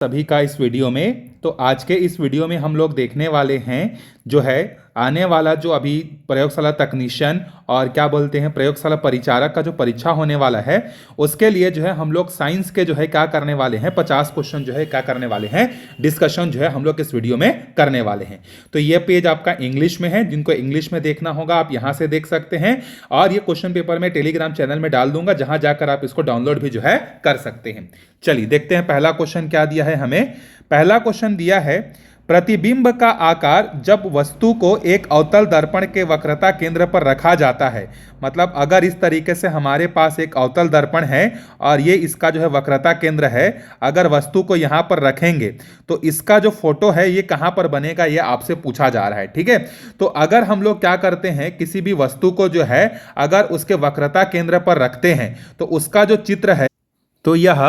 सभी का इस वीडियो में। तो आज के इस वीडियो में हम लोग देखने वाले हैं जो है आने वाला जो अभी प्रयोगशाला तकनीशियन और क्या बोलते हैं प्रयोगशाला परिचारक का जो परीक्षा होने वाला है उसके लिए जो है हम लोग साइंस के जो है क्या करने वाले हैं 50 क्वेश्चन जो है क्या करने वाले हैं डिस्कशन जो है हम लोग इस वीडियो में करने वाले हैं। तो ये पेज आपका इंग्लिश में है, जिनको इंग्लिश में देखना होगा आप यहाँ से देख सकते हैं और ये क्वेश्चन पेपर मैं टेलीग्राम चैनल में डाल दूंगा जहां जाकर आप इसको डाउनलोड भी जो है कर सकते हैं। चलिए देखते हैं पहला क्वेश्चन क्या दिया है हमें। पहला क्वेश्चन दिया है प्रतिबिंब का आकार जब वस्तु को एक अवतल दर्पण के वक्रता केंद्र पर रखा जाता है। मतलब अगर इस तरीके से हमारे पास एक अवतल दर्पण है और ये इसका जो है वक्रता केंद्र है, अगर वस्तु को यहाँ पर रखेंगे तो इसका जो फोटो है ये कहाँ पर बनेगा ये आपसे पूछा जा रहा है। ठीक है, तो अगर हम लोग क्या करते हैं किसी भी वस्तु को जो है अगर उसके वक्रता केंद्र पर रखते हैं तो उसका जो चित्र है तो यह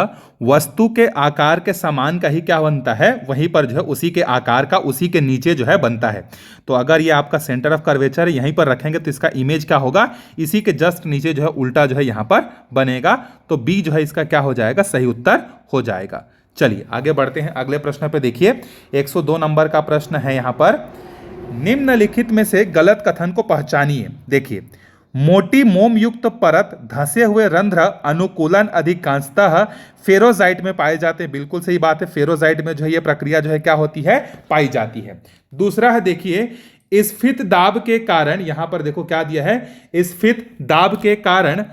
वस्तु के आकार के समान का ही क्या बनता है, वहीं पर जो है उसी के आकार का उसी के नीचे जो है बनता है। तो अगर ये आपका सेंटर ऑफ कर्वेचर यहीं पर रखेंगे तो इसका इमेज क्या होगा, इसी के जस्ट नीचे जो है उल्टा जो है यहाँ पर बनेगा। तो बी जो है इसका क्या हो जाएगा, सही उत्तर हो जाएगा। चलिए आगे बढ़ते हैं अगले प्रश्न पे। देखिए 102 नंबर का प्रश्न है यहाँ पर, निम्नलिखित में से गलत कथन को पहचानिए। देखिए मोटी मोम युक्त परत धंसे हुए रंध्र अनुकूलन अधिकांशतः फेरोजाइट में पाए जाते हैं। बिल्कुल सही बात है, फेरोजाइट में जो है ये प्रक्रिया जो है क्या होती है, पाई जाती है। दूसरा है देखिए स्फीत दाब के कारण, यहां पर देखो क्या दिया है, स्फीत दाब के कारण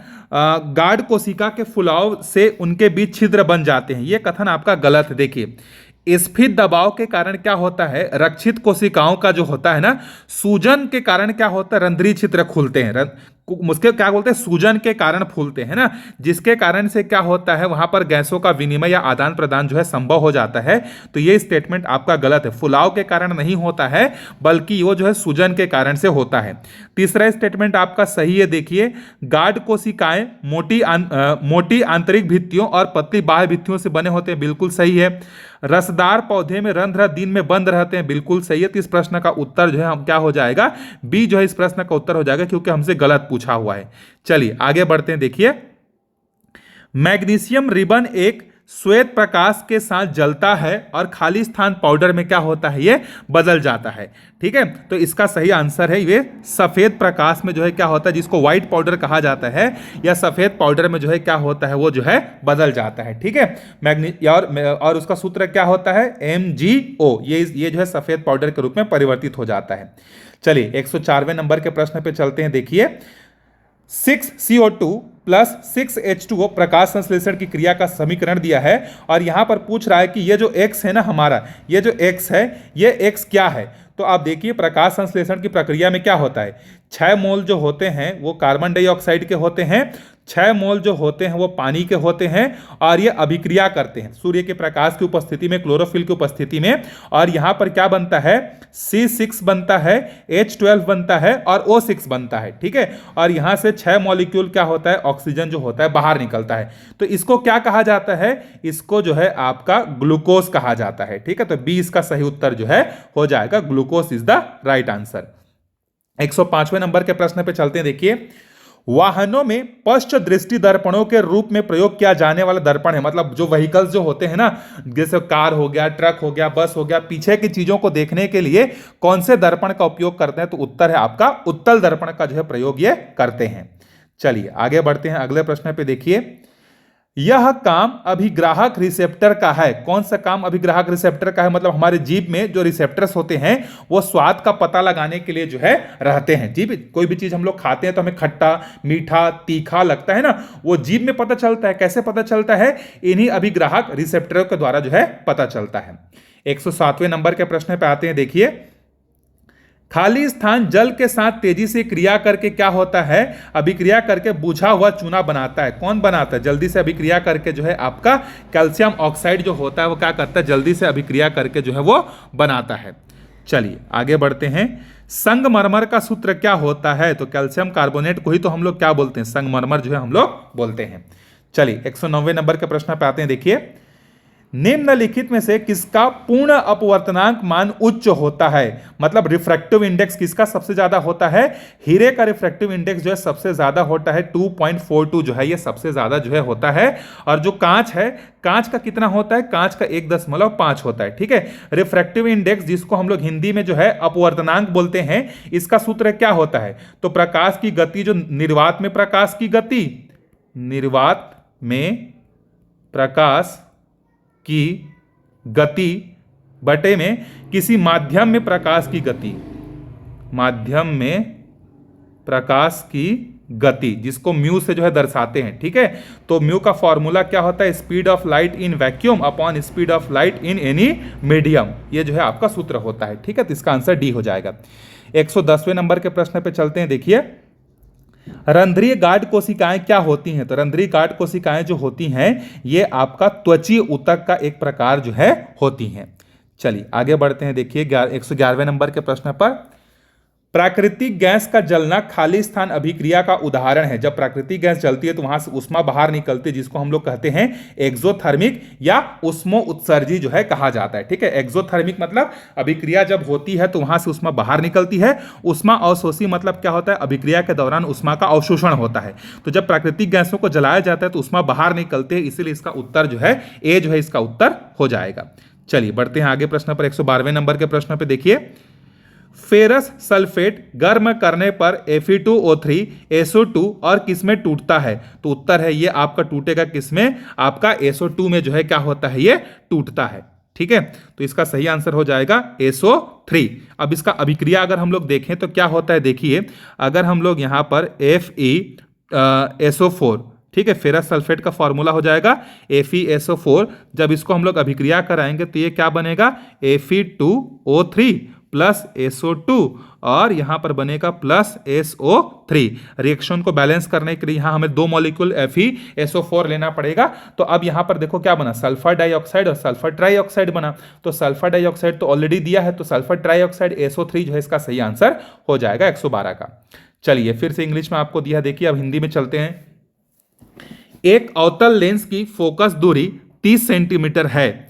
गाढ़ कोशिका के फुलाव से उनके बीच छिद्र बन जाते हैं। यह कथन आपका गलत है। देखिए स्फीत दबाव के कारण क्या होता है, रक्षित कोशिकाओं का जो होता है ना, सूजन के कारण क्या होता है, रंध्रीय छिद्र खुलते हैं। मुझके क्या बोलते हैं, सूजन के कारण फूलते हैं ना, जिसके कारण से क्या होता है वहां पर गैसों का विनिमय या आदान प्रदान जो है संभव हो जाता है। तो ये स्टेटमेंट आपका गलत है, फुलाव के कारण नहीं होता है बल्कि वो जो है सूजन के कारण से होता है। तीसरा स्टेटमेंट आपका सही है। देखिए गाढ़ कोशिकाएं मोटी आंतरिक भित्तियों और पतली बाह्य भित्तियों से बने होते हैं, बिल्कुल सही है। रसदार पौधे में रंध्र दिन में बंद रहते हैं, बिल्कुल सही है। तो इस प्रश्न का उत्तर जो है हम क्या हो जाएगा, बी जो है इस प्रश्न का उत्तर हो जाएगा, क्योंकि हमसे गलत पूछा हुआ है। चलिए आगे बढ़ते हैं। देखिए मैग्नीशियम रिबन एक श्वेत प्रकाश के साथ जलता है और खाली स्थान पाउडर में क्या होता है, ये बदल जाता है। ठीक है, तो इसका सही आंसर है ये सफेद प्रकाश में जो है क्या होता है, जिसको व्हाइट पाउडर कहा जाता है, या सफेद पाउडर में जो है क्या होता है, वो जो है बदल जाता है। ठीक है, और उसका सूत्र क्या होता है, MgO, ये जो है सफेद पाउडर के रूप में परिवर्तित हो जाता है। चलिए 104वें नंबर के प्रश्न पे चलते हैं। देखिए 6CO2 प्लस 6H2O प्रकाश संश्लेषण की क्रिया का समीकरण दिया है और यहां पर पूछ रहा है कि ये जो X है ना हमारा, ये जो X है ये X क्या है। तो आप देखिए प्रकाश संश्लेषण की प्रक्रिया में क्या होता है, 6 मोल जो होते हैं वो कार्बन डाइऑक्साइड के होते हैं, 6 मोल जो होते हैं वो पानी के होते हैं और ये अभिक्रिया करते हैं सूर्य के प्रकाश की उपस्थिति में, क्लोरोफिल की उपस्थिति में। और यहां पर क्या बनता है, C6 बनता है, H12 बनता है और O6 बनता है। ठीक है, और यहां से 6 मॉलिक्यूल क्या होता है, ऑक्सीजन जो होता है बाहर निकलता है। तो इसको क्या कहा जाता है, इसको जो है आपका ग्लूकोज कहा जाता है। ठीक है, तो बी इसका सही उत्तर जो है हो जाएगा, glucose is the right answer. 105वें नंबर के प्रश्न पे चलते हैं। देखिए वाहनों में पश्च दृष्टि दर्पणों के रूप में प्रयोग किया जाने वाला दर्पण है, मतलब जो व्हीकल्स जो होते हैं ना, जैसे कार हो गया, ट्रक हो गया, बस हो गया, पीछे की चीजों को देखने के लिए कौन से दर्पण का उपयोग करते हैं, तो उत्तर है आपका उत्तल दर्पण का जो है प्रयोग ये करते हैं। चलिए आगे बढ़ते हैं अगले प्रश्न पे। देखिए यह काम अभिग्राहक रिसेप्टर का है। कौन सा काम अभिग्राहक रिसेप्टर का है, मतलब हमारे जीभ में जो रिसेप्टर्स होते हैं वो स्वाद का पता लगाने के लिए जो है रहते हैं। जीभ, कोई भी चीज हम लोग खाते हैं तो हमें खट्टा, मीठा, तीखा लगता है ना, वो जीभ में पता चलता है। कैसे पता चलता है, इन्हीं अभिग्राहक रिसेप्टरों के द्वारा जो है पता चलता है। 107वें नंबर के प्रश्न पे आते हैं। देखिए खाली स्थान जल के साथ तेजी से क्रिया करके क्या होता है, अभिक्रिया करके बुझा हुआ चूना बनाता है। कौन बनाता है, जल्दी से अभिक्रिया करके जो है आपका कैल्शियम ऑक्साइड जो होता है वो क्या करता है, जल्दी से अभिक्रिया करके जो है वो बनाता है। चलिए आगे बढ़ते हैं। संगमरमर का सूत्र क्या होता है, तो कैल्शियम कार्बोनेट को ही तो हम लोग क्या बोलते हैं, संगमरमर जो है हम लोग बोलते हैं। चलिए 109वें नंबर के प्रश्न पे आते हैं। देखिए निम्नलिखित में से किसका पूर्ण अपवर्तनांक मान उच्च होता है? मतलब रिफ्रैक्टिव इंडेक्स किसका सबसे ज्यादा होता है? हीरे का रिफ्रैक्टिव इंडेक्स जो है सबसे ज्यादा होता है 2.42 जो है ये सबसे ज्यादा जो है होता है। और जो कांच है, कांच का कितना होता है? कांच का 1.5 होता है। ठीक है, रिफ्रैक्टिव इंडेक्स जिसको हम लोग हिंदी में जो है अपवर्तनांक बोलते हैं, इसका सूत्र क्या होता है? तो प्रकाश की गति, जो निर्वात में प्रकाश की गति, निर्वात में प्रकाश की गति बटे में किसी माध्यम में प्रकाश की गति, माध्यम में प्रकाश की गति, जिसको म्यू से जो है दर्शाते हैं। ठीक है, तो म्यू का फॉर्मूला क्या होता है? Speed of light in vacuum upon speed of light in any medium, ये जो है आपका सूत्र होता है। ठीक है, तो इसका आंसर डी हो जाएगा। 110वें नंबर के प्रश्न पे चलते हैं। देखिए, रंध्रीय गाढ़ कोशिकाएं क्या होती हैं? तो रंध्रीय गाढ़ कोशिकाएं जो होती हैं ये आपका त्वचीय ऊतक का एक प्रकार जो है होती हैं। चलिए आगे बढ़ते हैं। देखिए 111वें नंबर के प्रश्न पर, प्राकृतिक गैस का जलना खाली स्थान अभिक्रिया का उदाहरण है। जब प्राकृतिक गैस जलती है तो वहां से उष्मा बाहर निकलती है, जिसको हम लोग कहते हैं एक्सोथर्मिक या उष्मो उत्सर्जी जो है कहा जाता है। ठीक है, एक्सोथर्मिक मतलब अभिक्रिया जब होती है तो वहां से उष्मा बाहर निकलती है। उष्मा अवशोषी मतलब क्या होता है? अभिक्रिया के दौरान उष्मा का अवशोषण होता है। तो जब प्राकृतिक गैसों को जलाया जाता है तो उष्मा बाहर निकलती है, इसीलिए इसका उत्तर जो है ए जो है इसका उत्तर हो जाएगा। चलिए बढ़ते हैं आगे प्रश्न पर। 112वें नंबर के प्रश्न पर देखिए, फेरस सल्फेट गर्म करने पर Fe2O3 SO2 और किसमें टूटता है? तो उत्तर है ये आपका टूटेगा किसमें? आपका SO2 में जो है क्या होता है? ये टूटता है। ठीक है, तो इसका सही आंसर हो जाएगा SO3। अब इसका अभिक्रिया अगर हम लोग देखें तो क्या होता है? देखिए, अगर हम लोग यहां पर FeSO4, ठीक है, फेरस सल्फेट का फॉर्मूला हो जाएगा FeSO4। जब इसको हम लोग अभिक्रिया कराएंगे तो ये क्या बनेगा? Fe2O3 प्लस SO2 और यहां पर बनेगा प्लस SO3। रिएक्शन को बैलेंस करने के लिए यहां हमें दो मॉलिक्यूल FeSO4 लेना पड़ेगा। तो अब यहां पर देखो क्या बना? सल्फर डाइऑक्साइड और सल्फर ट्राइऑक्साइड बना। तो सल्फर डाइऑक्साइड तो ऑलरेडी दिया है, तो सल्फर ट्राइऑक्साइड SO3 जो है इसका सही आंसर हो जाएगा 112 का। चलिए फिर से इंग्लिश में आपको दिया, देखिए अब हिंदी में चलते हैं। एक अवतल लेंस की फोकस दूरी 30 सेंटीमीटर है।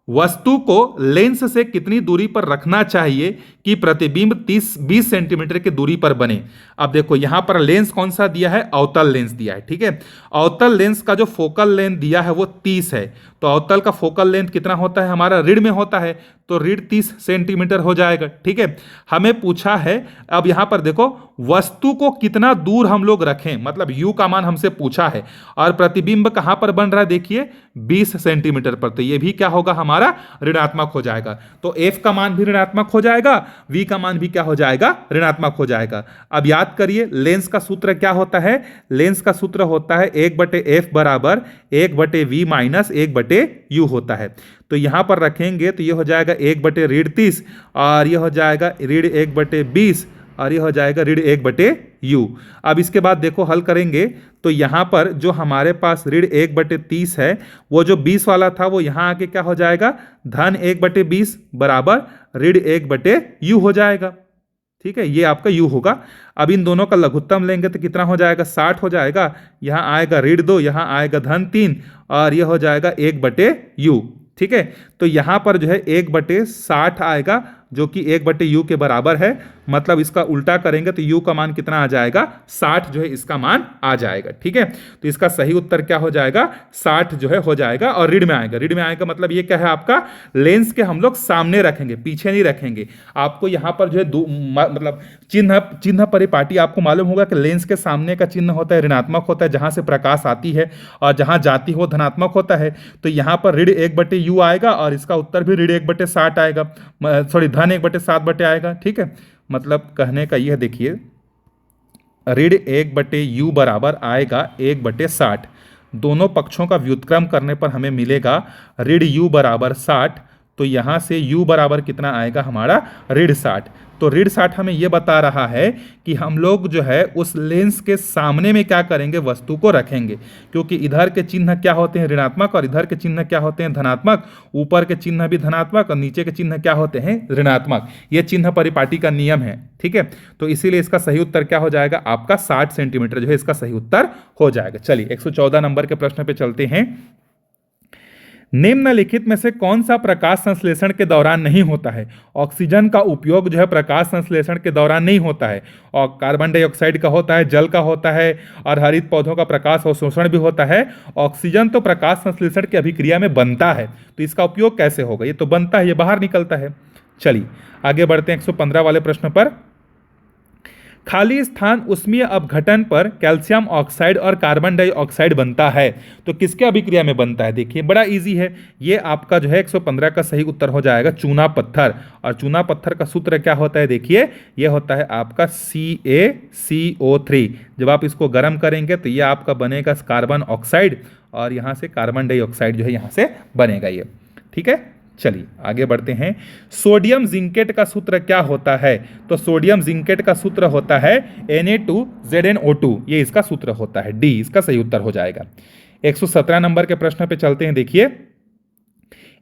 वस्तु को लेंस से कितनी दूरी पर रखना चाहिए कि प्रतिबिंब 20 सेंटीमीटर की दूरी पर बने? अब देखो यहां पर लेंस कौन सा दिया है? अवतल लेंस दिया है। ठीक है, अवतल लेंस का जो फोकल लेंथ दिया है वो 30 है। तो अवतल का फोकल लेंथ कितना होता है? हमारा ऋण में होता है, तो ऋण 30 सेंटीमीटर हो जाएगा। ठीक है, हमें पूछा है, अब यहां पर देखो वस्तु को कितना दूर हम लोग रखें, मतलब u का मान हमसे पूछा है, और प्रतिबिंब कहां पर बन रहा है? देखिए 20 सेंटीमीटर पर, तो ये भी क्या होगा? हमारा ऋणात्मक हो जाएगा। तो f का मान भी ऋणात्मक हो जाएगा, v का मान भी क्या हो जाएगा? ऋणात्मक हो जाएगा। अब याद करिए लेंस का सूत्र क्या होता है? लेंस का सूत्र होता है 1/f बराबर 1/v माइनस 1/u होता है। तो यहां पर रखेंगे तो ये हो जाएगा 1/30 और ये हो जाएगा 1/20 और ये हो जाएगा 1/u। अब इसके बाद देखो हल करेंगे तो यहां पर जो हमारे पास 1/30 है, वो जो 20 वाला था वो यहां आके क्या हो जाएगा? धन 1/20 बराबर 1/u हो जाएगा। ठीक है, ये आपका u होगा। अब इन दोनों का लघुत्तम लेंगे तो कितना हो जाएगा? 60 हो जाएगा। यहां आएगा 2, यहां आएगा धन 3 और ये हो जाएगा 1/u। ठीक है, तो यहां पर जो है 1/60 आएगा जो कि 1/u के बराबर है। मतलब इसका उल्टा करेंगे तो u का मान कितना आ जाएगा? 60 जो है इसका मान आ जाएगा। ठीक है, तो इसका सही उत्तर क्या हो जाएगा? 60 जो है हो जाएगा और ऋण में आएगा। ऋण में आएगा मतलब ये क्या है? आपका लेंस के हम लोग सामने रखेंगे, पीछे नहीं रखेंगे। आपको यहां पर जो है मतलब चिन्ह परिपाटी आपको मालूम होगा कि लेंस के सामने का चिन्ह होता है ऋणात्मक होता है, जहां से प्रकाश आती है, और जहां जाती हो धनात्मक होता है। तो यहां पर ऋण 1/u आएगा और इसका उत्तर भी ऋण 1/60 आएगा, सॉरी धन 1/7 आएगा। ठीक है, मतलब कहने का यह देखिए ऋण 1/u बराबर आएगा 1/60। दोनों पक्षों का व्युत्क्रम करने पर हमें मिलेगा ऋण u बराबर 60। तो यहां से u बराबर कितना आएगा? हमारा ऋण 60। तो ऋण 60 हमें यह बता रहा है कि हम लोग जो है उस लेंस के सामने में क्या करेंगे? वस्तु को रखेंगे, क्योंकि इधर के चिन्ह क्या होते हैं? ऋणात्मक, और इधर के चिन्ह क्या होते हैं? धनात्मक। ऊपर के चिन्ह भी धनात्मक और नीचे के चिन्ह क्या होते हैं? ऋणात्मक। यह चिन्ह परिपाटी का नियम है। ठीक है, तो इसीलिए इसका सही उत्तर क्या हो जाएगा? आपका 60 सेंटीमीटर जो है इसका सही उत्तर हो जाएगा। चलिए 114 नंबर के प्रश्न पे चलते हैं। निम्नलिखित में से कौन सा प्रकाश संश्लेषण के दौरान नहीं होता है? ऑक्सीजन का उपयोग जो है प्रकाश संश्लेषण के दौरान नहीं होता है, और कार्बन डाइऑक्साइड का होता है, जल का होता है, और हरित पौधों का प्रकाश अवशोषण भी होता है। ऑक्सीजन तो प्रकाश संश्लेषण की अभिक्रिया में बनता है, तो इसका उपयोग कैसे होगा? ये तो बनता है, ये बाहर निकलता है। चलिए आगे बढ़ते हैं 115 वाले प्रश्न पर। खाली स्थान उष्मीय अपघटन पर कैल्शियम ऑक्साइड और कार्बन डाइऑक्साइड बनता है, तो किसके अभिक्रिया में बनता है? देखिए बड़ा इजी है, ये आपका जो है 115 का सही उत्तर हो जाएगा चूना पत्थर। और चूना पत्थर का सूत्र क्या होता है? देखिए ये होता है आपका CaCO3। जब आप इसको गर्म करेंगे तो ये आपका बनेगा कार्बन ऑक्साइड, और यहाँ से कार्बन डाइऑक्साइड जो है यहाँ से बनेगा ये। ठीक है, चलिए आगे बढ़ते हैं। सोडियम जिंकेट का सूत्र क्या होता है? तो सोडियम जिंकेट का सूत्र होता है Na2ZnO2, ये इसका सूत्र होता है, डी इसका सही उत्तर हो जाएगा। 117 नंबर के प्रश्न पे चलते हैं। देखिए,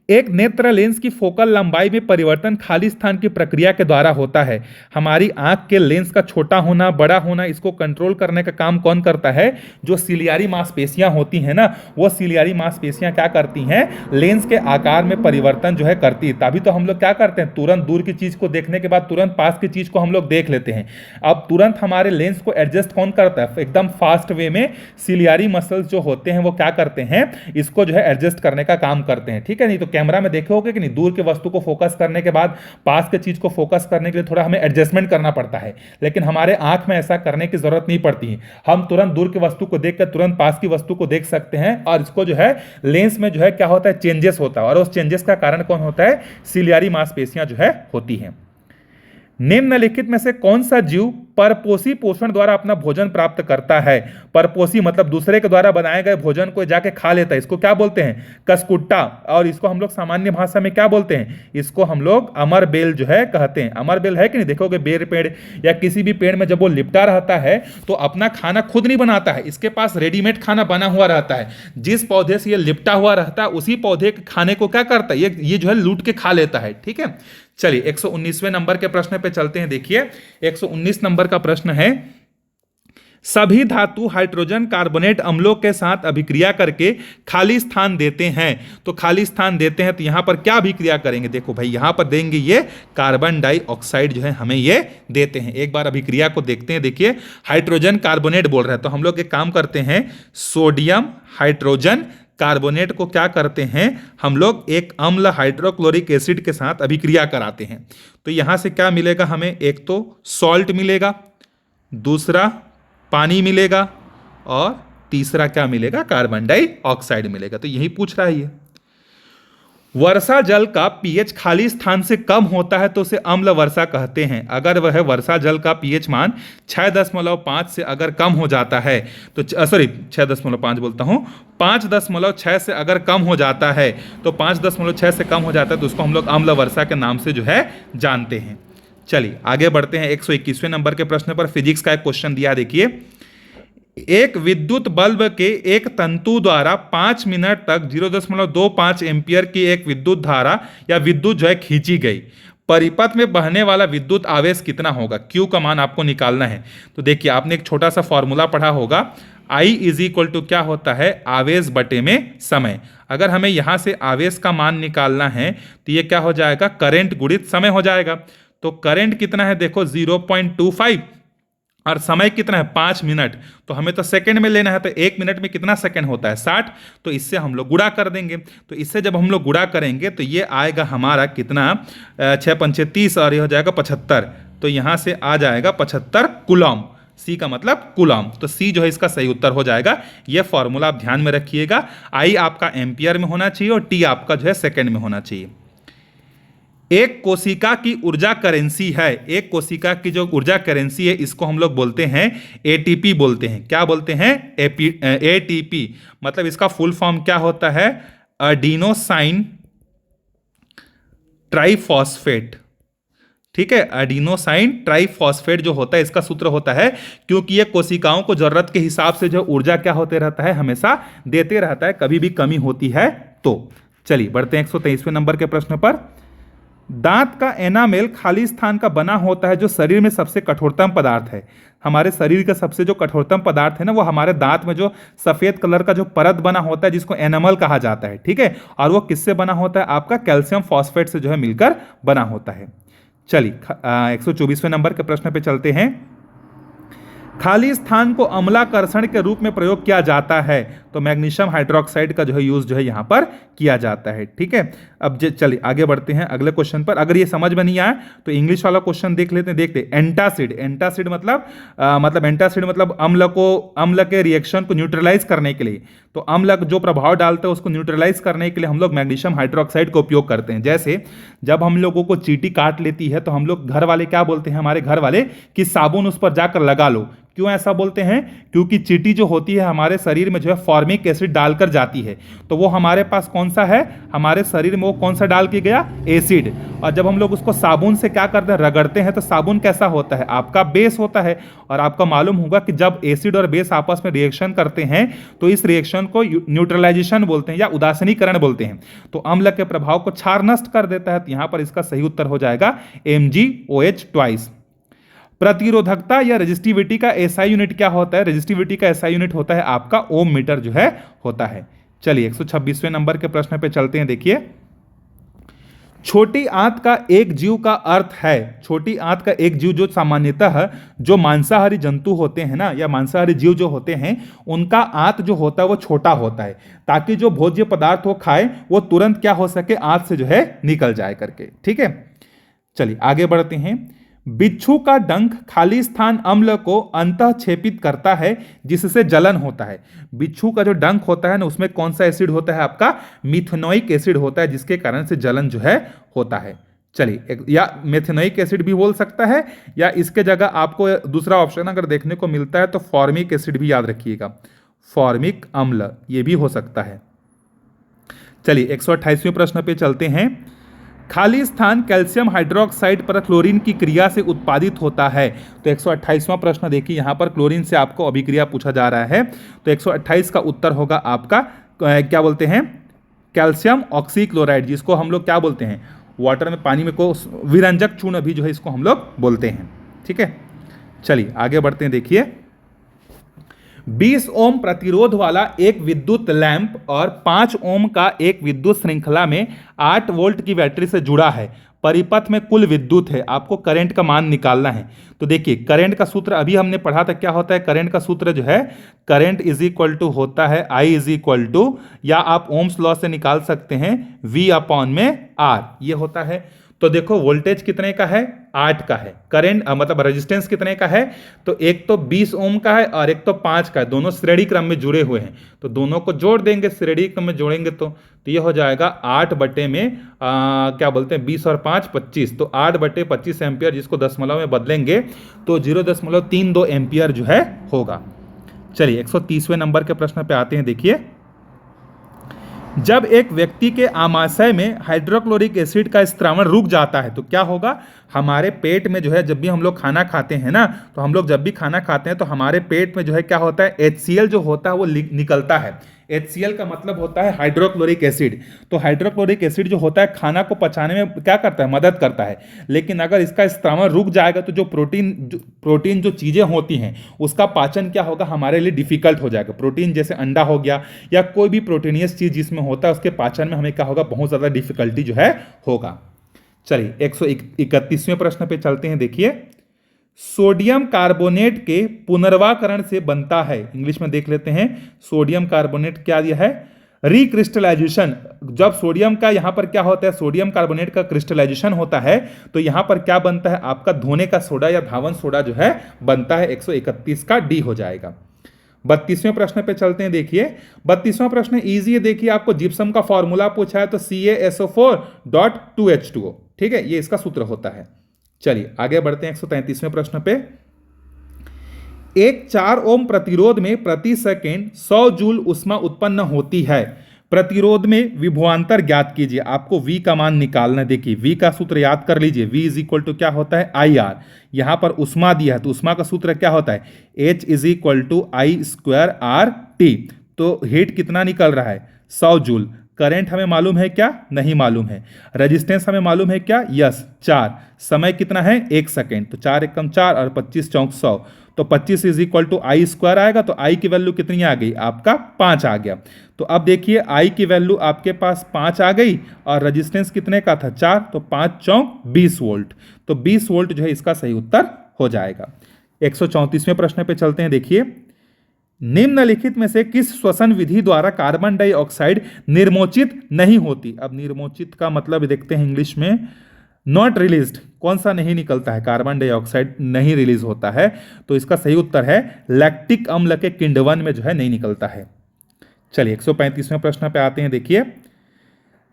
एक नेत्र लेंस की फोकल लंबाई में परिवर्तन खाली स्थान की प्रक्रिया के द्वारा होता है। हमारी आंख के लेंस का छोटा होना, बड़ा होना, इसको कंट्रोल करने का काम कौन करता है? जो सिलियारी मांसपेशियां होती हैं ना, वो सिलियारी मांसपेशियां क्या करती हैं? लेंस के आकार में परिवर्तन जो है करती है। तभी तो हम लोग क्या करते हैं, तुरंत दूर की चीज को देखने के बाद तुरंत पास की चीज को हम लोग देख लेते हैं। अब तुरंत हमारे लेंस को एडजस्ट कौन करता है? एकदम फास्ट वे में सिलियारी मसल्स जो होते हैं वो क्या करते हैं? इसको जो है एडजस्ट करने का काम करते हैं। ठीक है, नहीं तो कैमरा में देखे होगे कि नहीं, दूर के वस्तु को फोकस करने के बाद पास के चीज को फोकस करने के लिए थोड़ा हमें एडजस्टमेंट करना पड़ता है, लेकिन हमारे आंख में ऐसा करने की जरूरत नहीं पड़ती है। हम तुरंत दूर की वस्तु को देखकर तुरंत पास की वस्तु को देख सकते हैं, और इसको जो है लेंस में जो है क्या होता है? चेंजेस होता है, और उस चेंजेस का कारण कौन होता है? सिलियारी मांसपेशियां जो है होती हैं। निम्नलिखित में से कौन सा जीव परपोषी पोषण द्वारा अपना भोजन प्राप्त करता है? परपोषी मतलब दूसरे के द्वारा बनाए गए भोजन को जाके खा लेता है, इसको क्या बोलते हैं? कसकुट्टा। और इसको हम लोग सामान्य भाषा में क्या बोलते हैं? इसको हम लोग अमर बेल जो है कहते हैं। अमर बेल है कि नहीं, देखोगे बेर पेड़ या किसी भी पेड़ में जब वो लिपटा रहता है तो अपना खाना खुद नहीं बनाता है, इसके पास रेडीमेड खाना बना हुआ रहता है। जिस पौधे से ये लिपटा हुआ रहता है उसी पौधे के खाने को क्या करता है? ये जो है लूट के खा लेता है। ठीक है, चलिए 119वें नंबर के प्रश्न पे चलते हैं। देखिए 119 नंबर का प्रश्न है, सभी धातु हाइड्रोजन कार्बोनेट अम्लों के साथ अभिक्रिया करके खाली स्थान देते हैं। तो खाली स्थान देते हैं तो यहां पर क्या अभिक्रिया करेंगे? देखो भाई यहां पर देंगे ये कार्बन डाइऑक्साइड जो है हमें ये देते हैं। एक बार अभिक्रिया को देखते हैं। देखिए हाइड्रोजन कार्बोनेट बोल रहे हैं, तो हम लोग एक काम करते हैं, सोडियम हाइड्रोजन कार्बोनेट को क्या करते हैं हम लोग? एक अम्ल हाइड्रोक्लोरिक एसिड के साथ अभिक्रिया कराते हैं। तो यहां से क्या मिलेगा हमें? एक तो सॉल्ट मिलेगा, दूसरा पानी मिलेगा, और तीसरा क्या मिलेगा? कार्बन डाइऑक्साइड मिलेगा। तो यही पूछ रहा है ये। वर्षा जल का पीएच खाली स्थान से कम होता है तो उसे अम्ल वर्षा कहते हैं। अगर वह वर्षा जल का पीएच मान 6.5 से अगर कम हो जाता है तो 6.5 बोलता हूं, 5.6 से अगर कम हो जाता है, तो 5.6 से कम हो जाता है तो उसको हम लोग अम्ल वर्षा के नाम से जो है जानते हैं। चलिए आगे बढ़ते हैं। 121वें नंबर के प्रश्न पर फिजिक्स का एक क्वेश्चन दिया। देखिए, एक विद्युत बल्ब के एक तंतु द्वारा 5 मिनट तक 0.25 एम्पियर की एक विद्युत धारा या विद्युत जो है खींची गई। परिपथ में बहने वाला विद्युत आवेश कितना होगा? Q का मान आपको निकालना है। तो देखिए आपने एक छोटा सा फॉर्मूला पढ़ा होगा, I = क्या होता है? आवेश बटे में समय। अगर हमें यहां से आवेश का मान निकालना है तो ये क्या हो जाएगा? करंट गुणित समय हो जाएगा। तो करंट कितना है? देखो 0.25, और समय कितना है? 5 मिनट। तो हमें तो सेकंड में लेना है, तो 1 मिनट में कितना सेकंड होता है? 60। तो इससे हम लोग गुणा कर देंगे। तो इससे जब हम लोग गुणा करेंगे तो ये आएगा हमारा कितना? 6 पंचे 30, और ये हो जाएगा 75। तो यहाँ से आ जाएगा 75 कूलम। सी का मतलब कूलम। तो सी जो है इसका सही उत्तर हो जाएगा। ये फॉर्मूला आप ध्यान में रखिएगा। आई आपका एम्पियर में होना चाहिए और टी आपका जो है सेकेंड में होना चाहिए। एक कोशिका की ऊर्जा करेंसी है, एक कोशिका की जो ऊर्जा करेंसी है इसको हम लोग बोलते हैं एटीपी बोलते हैं। क्या बोलते हैं? एटीपी। मतलब इसका फुल फॉर्म क्या होता है? Adenosine triphosphate. ठीक है, एडिनोसाइन ट्राइफॉस्फेट जो होता है इसका सूत्र होता है, क्योंकि ये कोशिकाओं को जरूरत के हिसाब से जो ऊर्जा क्या होते रहता है? हमेशा देते रहता है, कभी भी कमी होती है तो। चलिए बढ़ते हैं 123वें नंबर के प्रश्न पर। दांत का एनामेल खाली स्थान का बना होता है जो शरीर में सबसे कठोरतम पदार्थ है। हमारे शरीर का सबसे जो कठोरतम पदार्थ है ना, वो हमारे दांत में जो सफेद कलर का जो परत बना होता है जिसको एनामल कहा जाता है, ठीक है। और वो किससे बना होता है? आपका कैल्शियम फॉस्फेट से जो है मिलकर बना होता है। चलिए 124वें नंबर के प्रश्न पे चलते हैं। खाली स्थान को अम्लाकर्षण के रूप में प्रयोग किया जाता है, तो मैग्नीशियम हाइड्रोक्साइड का जो है यूज जो है यहां पर किया जाता है, ठीक है। अब चलिए आगे बढ़ते हैं अगले क्वेश्चन पर। अगर ये समझ में नहीं आया तो इंग्लिश वाला क्वेश्चन देख लेते हैं। देखते एंटासिड। एंटासिड मतलब एंटासिड मतलब अम्ल के रिएक्शन को न्यूट्रलाइज करने के लिए, तो अम्ल जो प्रभाव डालता है उसको न्यूट्रलाइज करने के लिए हम लोग मैग्नीशियम हाइड्रोक्साइड का उपयोग करते हैं। जैसे जब हम लोगों को चींटी काट लेती है तो हम लोग घर वाले क्या बोलते हैं, हमारे घर वाले, कि साबुन उस पर जाकर लगा लो। क्यों ऐसा बोलते हैं? क्योंकि चींटी जो होती है हमारे शरीर में जो है फॉर्मिक एसिड डालकर जाती है, तो वो हमारे पास कौन सा है, हमारे शरीर में वो कौन सा डाल के गया? एसिड। और जब हम लोग उसको साबुन से क्या करते हैं, रगड़ते हैं, तो साबुन कैसा होता है? आपका बेस होता है। और आपका मालूम होगा कि जब एसिड और बेस आपस में रिएक्शन करते हैं तो इस रिएक्शन को न्यूट्रलाइजेशन बोलते हैं या उदासीनीकरण बोलते हैं। तो अम्ल के प्रभाव को क्षार नष्ट कर देता है। तो यहां पर इसका सही उत्तर हो जाएगा MgOH ट्वाइस। प्रतिरोधकता या रेजिस्टिविटी का एसआई यूनिट क्या होता है? रेजिस्टिविटी का एसआई यूनिट होता है आपका ओम मीटर जो है होता है। चलिए 126वें नंबर के प्रश्न पे चलते हैं। देखिए, छोटी आंत का एक जीव का अर्थ है, छोटी आंत का एक जीव जो सामान्यतः जो मांसाहारी जंतु होते हैं ना, या मांसाहारी जीव जो होते हैं, उनका आंत जो होता है वो छोटा होता है, ताकि जो भोज्य पदार्थ वो खाए वो तुरंत क्या हो सके, आंत से जो है निकल जाए करके, ठीक है। चलिए आगे बढ़ते हैं। बिच्छू का डंक खाली स्थान अम्ल को अंतः छेपित करता है जिससे जलन होता है। बिच्छू का जो डंक होता है ना, उसमें कौन सा एसिड होता है? आपका मिथेनोइक एसिड होता है, जिसके कारण से जलन जो है होता है। चलिए, या मेथेनोइक एसिड भी बोल सकता है, या इसके जगह आपको दूसरा ऑप्शन अगर देखने को मिलता है तो फॉर्मिक एसिड भी याद रखिएगा, फॉर्मिक अम्ल ये भी हो सकता है। चलिए 128वें प्रश्न पे चलते हैं। खाली स्थान कैल्शियम हाइड्रोक्साइड पर क्लोरीन की क्रिया से उत्पादित होता है। तो 128वां प्रश्न देखिए, यहां पर क्लोरीन से आपको अभिक्रिया पूछा जा रहा है। तो 128 का उत्तर होगा आपका क्या बोलते हैं, कैल्शियम ऑक्सीक्लोराइड, जिसको हम लोग क्या बोलते हैं, वाटर में पानी में को विरंजक चूर्ण भी जो है इसको हम लोग बोलते हैं, ठीक है। चलिए आगे बढ़ते हैं। देखिए, 20 ओम प्रतिरोध वाला एक विद्युत लैंप और 5 ओम का एक विद्युत श्रृंखला में 8 वोल्ट की बैटरी से जुड़ा है। परिपथ में कुल विद्युत है, आपको करंट का मान निकालना है। तो देखिए, करंट का सूत्र अभी हमने पढ़ा था, क्या होता है करंट का सूत्र जो है, करंट इज इक्वल टू होता है I इज इक्वल टू, या आप ओम्स लॉ से निकाल सकते हैं V अपॉन में R, ये होता है। तो देखो वोल्टेज कितने का है, 8 का है। करंट मतलब रेजिस्टेंस कितने का है, तो एक तो 20 ओम का है और एक तो 5 का है, दोनों श्रेणी क्रम में जुड़े हुए हैं। तो दोनों को जोड़ देंगे, श्रेणी क्रम में जोड़ेंगे तो ये हो जाएगा 8 बटे में क्या बोलते हैं 20 और 5 25, तो 8 बटे 25 एम्पियर, जिसको दशमलव में बदलेंगे तो 0.32 एम्पियर जो है होगा। चलिए 130वें नंबर के प्रश्न पे आते हैं। देखिए, जब एक व्यक्ति के आमाशय में हाइड्रोक्लोरिक एसिड का स्त्रावण रुक जाता है तो क्या होगा, हमारे पेट में जो है, जब भी हम लोग खाना खाते हैं ना, तो हम लोग जब भी खाना खाते हैं तो हमारे पेट में जो है क्या होता है, HCl जो होता है वो निकलता है। HCl का मतलब होता है हाइड्रोक्लोरिक एसिड। तो हाइड्रोक्लोरिक एसिड जो होता है खाना को पचाने में क्या करता है, मदद करता है। लेकिन अगर इसका स्त्रावण रुक जाएगा तो जो प्रोटीन जो चीज़ें होती हैं उसका पाचन क्या होगा, हमारे लिए डिफिकल्ट हो जाएगा। प्रोटीन जैसे अंडा हो गया या कोई भी प्रोटीनियस चीज़ जिसमें होता है उसके पाचन में हमें क्या होगा, बहुत ज़्यादा डिफिकल्टी जो है होगा। चलिए 131वें प्रश्न पे चलते हैं। देखिए, सोडियम कार्बोनेट के पुनर्वाकरण से बनता है, इंग्लिश में देख लेते हैं। सोडियम कार्बोनेट क्या दिया है, रिक्रिस्टलाइजेशन। जब सोडियम का यहां पर क्या होता है, सोडियम कार्बोनेट का क्रिस्टलाइजेशन होता है तो यहां पर क्या बनता है, आपका धोने का सोडा या धावन सोडा जो है बनता है। 131 का डी हो जाएगा। 32वें प्रश्न पे चलते हैं। देखिए, 32वां प्रश्न इजी है। देखिए, आपको जिप्सम का फॉर्मूला पूछा है तो CaSO4.2H2O, ठीक है, ये इसका सूत्र होता है। चलिए आगे बढ़ते हैं 133वें प्रश्न पे। एक 4 ओम प्रतिरोध में प्रति सेकेंड 100 जूल ऊष्मा उत्पन्न होती है। प्रतिरोध में विभवांतर ज्ञात कीजिए, आपको V का मान निकालना है। देखिए, V का सूत्र याद कर लीजिए, V इज इक्वल टू क्या होता है, IR। यहां पर ऊष्मा दिया है तो ऊष्मा का सूत्र क्या होता है, H is equal to I square RT। तो हीट कितना निकल रहा है, 100 जूल। करंट हमें मालूम है क्या? नहीं मालूम है। रेजिस्टेंस हमें मालूम है क्या? यस, 4। समय कितना है? 1 सेकेंड। तो 4 एकम 4 और 25 चौक 100, तो 25 is equal to I square आएगा। तो आई की वैल्यू कितनी आ गई? आपका 5 आ गया। तो अब देखिए आई की वैल्यू आपके पास 5 आ गई और रेजिस्टेंस कितने का था? 4। तो 5 चौक 20 वोल्ट। तो 20 वोल्ट जो है इसका सही उत्तर हो जाएगा। 134वें प्रश्न पे चलते हैं। देखिए, निम्नलिखित में से किस श्वसन विधि द्वारा कार्बन डाइऑक्साइड निर्मोचित नहीं होती? अब निर्मोचित का मतलब देखते हैं इंग्लिश में, नॉट रिलीज्ड। कौन सा नहीं निकलता है? कार्बन डाइऑक्साइड नहीं रिलीज होता है। तो इसका सही उत्तर है लैक्टिक अम्ल के किण्वन में जो है नहीं निकलता है। चलिए 135वें प्रश्न पे आते हैं। देखिए,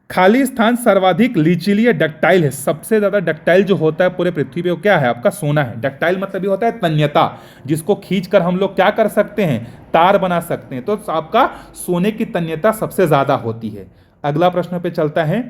खाली स्थान सर्वाधिक लीचिलीय डक्टाइल है। सबसे ज्यादा डक्टाइल जो होता है पूरे पृथ्वी पे वो क्या है? आपका सोना है। डक्टाइल मतलब ये होता है तन्यता, जिसको खींचकर हम लोग क्या कर सकते हैं? तार बना सकते हैं। तो आपका सोने की तन्यता सबसे ज्यादा होती है। अगला प्रश्न पे चलता है।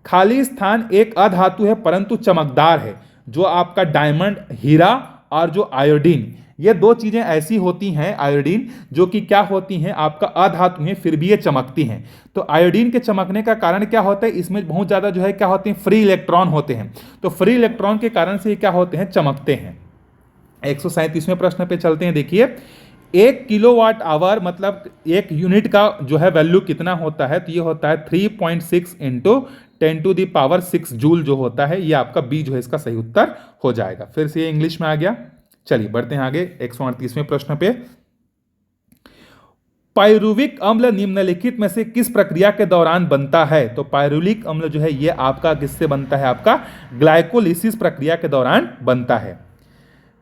खाली स्थान एक अधातु है परंतु चमकदार है, जो आपका डायमंड, हीरा और जो आयोडीन, ये दो चीजें ऐसी होती हैं, आयोडीन, जो कि क्या होती हैं? आपका अधातु हैं, फिर भी ये चमकती हैं। तो आयोडीन के चमकने का कारण क्या होता है? इसमें बहुत ज्यादा जो है क्या होते हैं? फ्री इलेक्ट्रॉन होते हैं। तो फ्री इलेक्ट्रॉन के कारण से ये क्या होते हैं? चमकते हैं। 137वें प्रश्न पे चलते हैं। देखिए, 1 किलोवाट आवर मतलब एक यूनिट का जो है वैल्यू कितना होता है? तो ये होता है 3.6 इंटू 10⁶ जूल जो होता है। ये आपका बी जो है इसका सही उत्तर हो जाएगा। फिर से ये इंग्लिश में आ गया। चलिए बढ़ते हैं आगे 138वें प्रश्न पे। पायरुविक अम्ल निम्नलिखित में से किस प्रक्रिया के दौरान बनता है? तो पायरुविक अम्ल जो है ये आपका किससे बनता है? आपका ग्लाइकोलिसिस प्रक्रिया के दौरान बनता है।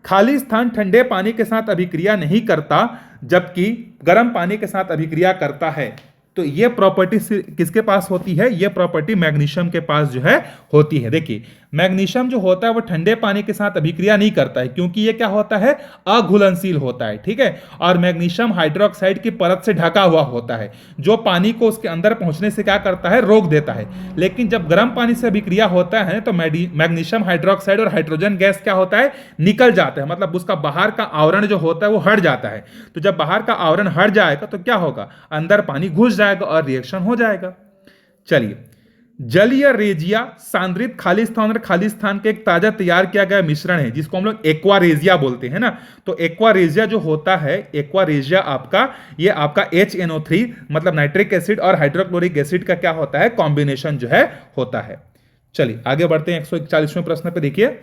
खाली स्थान ठंडे पानी के साथ अभिक्रिया नहीं करता, जबकि गर्म पानी के साथ अभिक्रिया करता है। तो ये प्रॉपर्टी किसके पास होती है? ये प्रॉपर्टी मैग्नीशियम के पास जो है होती है। देखिए, मैग्नीशियम जो होता है वो ठंडे पानी के साथ अभिक्रिया नहीं करता है, क्योंकि ये क्या होता है? अघुलनशील होता है। ठीक है, और मैग्नीशियम हाइड्रोक्साइड की परत से ढका हुआ होता है, जो पानी को उसके अंदर पहुंचने से क्या करता है? रोक देता है। लेकिन जब गर्म पानी से अभिक्रिया होता है तो मैग्नीशियम हाइड्रोक्साइड और हाइड्रोजन गैस क्या होता है? निकल जाता है, मतलब उसका बाहर का आवरण जो होता है वो हट जाता है। तो जब बाहर का आवरण हट जाएगा तो क्या होगा? अंदर पानी घुस जाएगा और रिएक्शन हो जाएगा। चलिए, जलीय रेजिया सांद्रित खाली स्थान और खाली स्थान के एक ताजा तैयार किया गया मिश्रण है, जिसको हम लोग एक्वारेजिया बोलते हैं ना। तो एक्वारेजिया जो होता है, एक्वारेजिया आपका ये आपका HNO3 मतलब नाइट्रिक एसिड और हाइड्रोक्लोरिक एसिड का क्या होता है? कॉम्बिनेशन जो है होता है। चलिए आगे बढ़ते हैं 141वें प्रश्न पे। देखिए,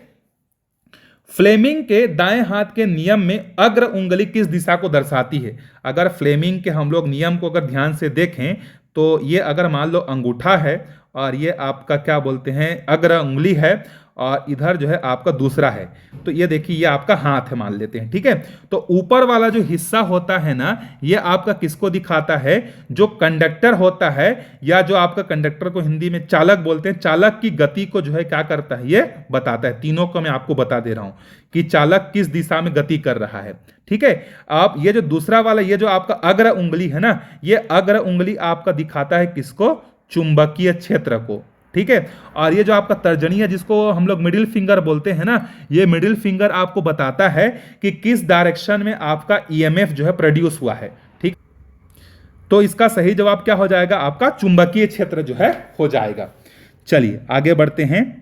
फ्लेमिंग के दाएं हाथ के नियम में अग्र उंगली किस दिशा को दर्शाती है? अगर फ्लेमिंग के हम लोग नियम को अगर ध्यान से देखें तो ये अगर मान लो अंगूठा है और ये आपका क्या बोलते हैं? अग्र उंगली है और इधर जो है आपका दूसरा है। तो ये देखिए ये आपका हाथ है मान लेते हैं। ठीक है, तो ऊपर वाला जो हिस्सा होता है ना, ये आपका किसको दिखाता है? जो कंडक्टर होता है, या जो आपका कंडक्टर को हिंदी में चालक बोलते हैं, चालक की गति को जो है क्या करता है? ये बताता है। तीनों को मैं आपको बता दे रहा हूं कि चालक किस दिशा में गति कर रहा है। ठीक है, आप ये जो दूसरा वाला, ये जो आपका अग्र उंगली है ना, ये अग्र उंगली आपका दिखाता है किसको? चुंबकीय क्षेत्र को। ठीक है, और ये जो आपका तर्जनी है, जिसको हम लोग मिडिल फिंगर बोलते हैं ना, ये मिडिल फिंगर आपको बताता है कि किस डायरेक्शन में आपका ईएमएफ जो है प्रोड्यूस हुआ है। ठीक, तो इसका सही जवाब क्या हो जाएगा? आपका चुंबकीय क्षेत्र जो है हो जाएगा। चलिए आगे बढ़ते हैं।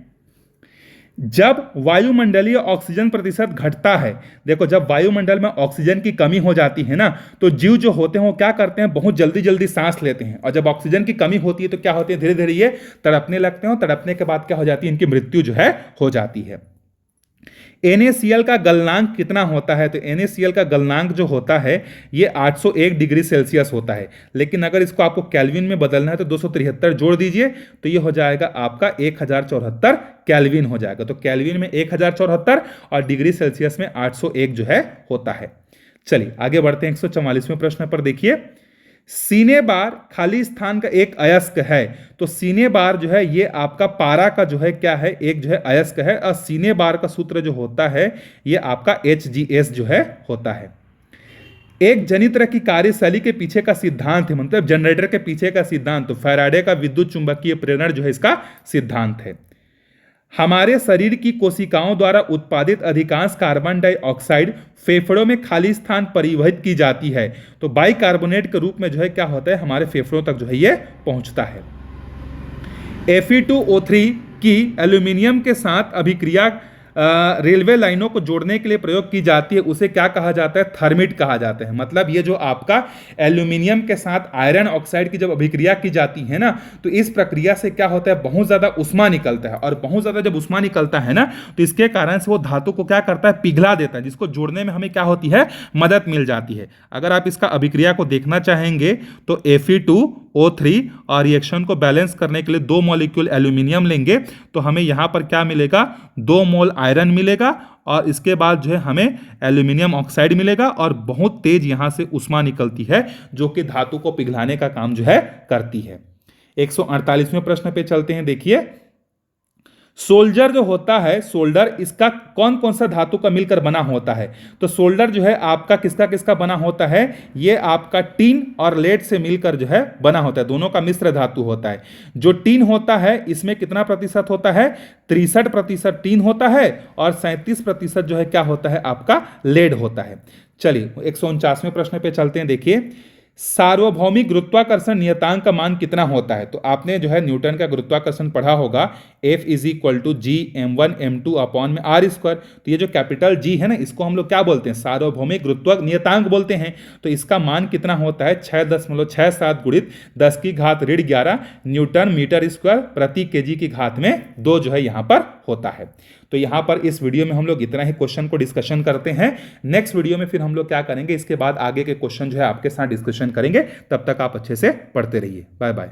जब वायुमंडलीय ऑक्सीजन प्रतिशत घटता है, देखो जब वायुमंडल में ऑक्सीजन की कमी हो जाती है ना, तो जीव जो होते हैं वो क्या करते हैं? बहुत जल्दी जल्दी सांस लेते हैं। और जब ऑक्सीजन की कमी होती है तो क्या होती है? धीरे धीरे ये तड़पने लगते हैं, और तड़पने के बाद क्या हो जाती है? इनकी मृत्यु जो है हो जाती है। NaCl का गलनांक कितना होता है? तो NaCl का गलनांक जो होता है ये 801 डिग्री सेल्सियस होता है। लेकिन अगर इसको आपको केल्विन में बदलना है तो 273 जोड़ दीजिए, तो ये हो जाएगा आपका 1074 केल्विन हो जाएगा। तो केल्विन में 1074 और डिग्री सेल्सियस में 801 जो है होता है। चलिए आगे बढ़ते हैं 144वें प्रश्न पर। देखिए, सीने बार खाली स्थान का एक अयस्क है। तो सीने बार जो है ये आपका पारा का जो है क्या है? एक जो है अयस्क है। और सीने बार का सूत्र जो होता है ये आपका HGS जो है होता है। एक जनित्र की कार्यशैली के पीछे का सिद्धांत है, मतलब जनरेटर के पीछे का सिद्धांत, तो फैराडे का विद्युत चुंबकीय प्रेरण जो है इसका सिद्धांत है। हमारे शरीर की कोशिकाओं द्वारा उत्पादित अधिकांश कार्बन डाइऑक्साइड फेफड़ों में खाली स्थान परिवहित की जाती है। तो बाइकार्बोनेट के रूप में जो है क्या होता है, हमारे फेफड़ों तक जो है ये पहुंचता है। Fe2O3 की एल्यूमिनियम के साथ अभिक्रिया रेलवे लाइनों को जोड़ने के लिए प्रयोग की जाती है, उसे क्या कहा जाता है, थर्मिट कहा जाता है। मतलब ये जो आपका एल्यूमिनियम के साथ आयरन ऑक्साइड की जब अभिक्रिया की जाती है ना, तो इस प्रक्रिया से क्या होता है, बहुत ज्यादा उष्मा निकलता है, और बहुत ज्यादा जब उष्मा निकलता है ना, तो इसके कारण से वो धातु को क्या करता है, पिघला देता है, जिसको जोड़ने में हमें क्या होती है, मदद मिल जाती है। अगर आप इसका अभिक्रिया को देखना चाहेंगे तो Fe2O3 और रिएक्शन को बैलेंस करने के लिए 2 मॉलिक्यूल एल्यूमिनियम लेंगे तो हमें यहां पर क्या मिलेगा, 2 मोल आयरन मिलेगा, और इसके बाद जो है हमें एल्यूमिनियम ऑक्साइड मिलेगा, और बहुत तेज यहां से उष्मा निकलती है जो कि धातु को पिघलाने का काम जो है करती है। 148वें प्रश्न पे चलते हैं। देखिए, सोल्जर जो होता है, सोल्डर, इसका कौन कौन सा धातु का मिलकर बना होता है। तो सोल्डर जो है आपका किसका किसका बना होता है, ये आपका टीन और लेड से मिलकर जो है बना होता है, दोनों का मिश्र धातु होता है। जो टीन होता है इसमें कितना प्रतिशत होता है, 63% टीन होता है, और 37% जो है क्या होता है, आपका लेड होता है। चलिए 149वें प्रश्न पे चलते हैं। देखिए, सार्वभौमिक गुरुत्वाकर्षण नियतांक का मान कितना होता है। तो आपने जो है न्यूटन का गुरुत्वाकर्षण पढ़ा होगा, F = G m1 m2 upon में r स्क्वायर। तो ये जो कैपिटल G है ना, इसको हम लोग क्या बोलते हैं, सार्वभौमिक गुरुत्व नियतांक बोलते हैं। तो इसका मान कितना होता है, 6.67 गुणित 10⁻11 न्यूटन मीटर स्क्वायर प्रति केजी की घात में 2 जो है यहाँ पर होता है। तो यहाँ पर इस वीडियो में हम लोग इतना ही क्वेश्चन को डिस्कशन करते हैं। नेक्स्ट वीडियो में फिर हम लोग क्या करेंगे, इसके बाद आगे के क्वेश्चन जो है आपके साथ डिस्कशन करेंगे। तब तक आप अच्छे से पढ़ते रहिए। Bye bye.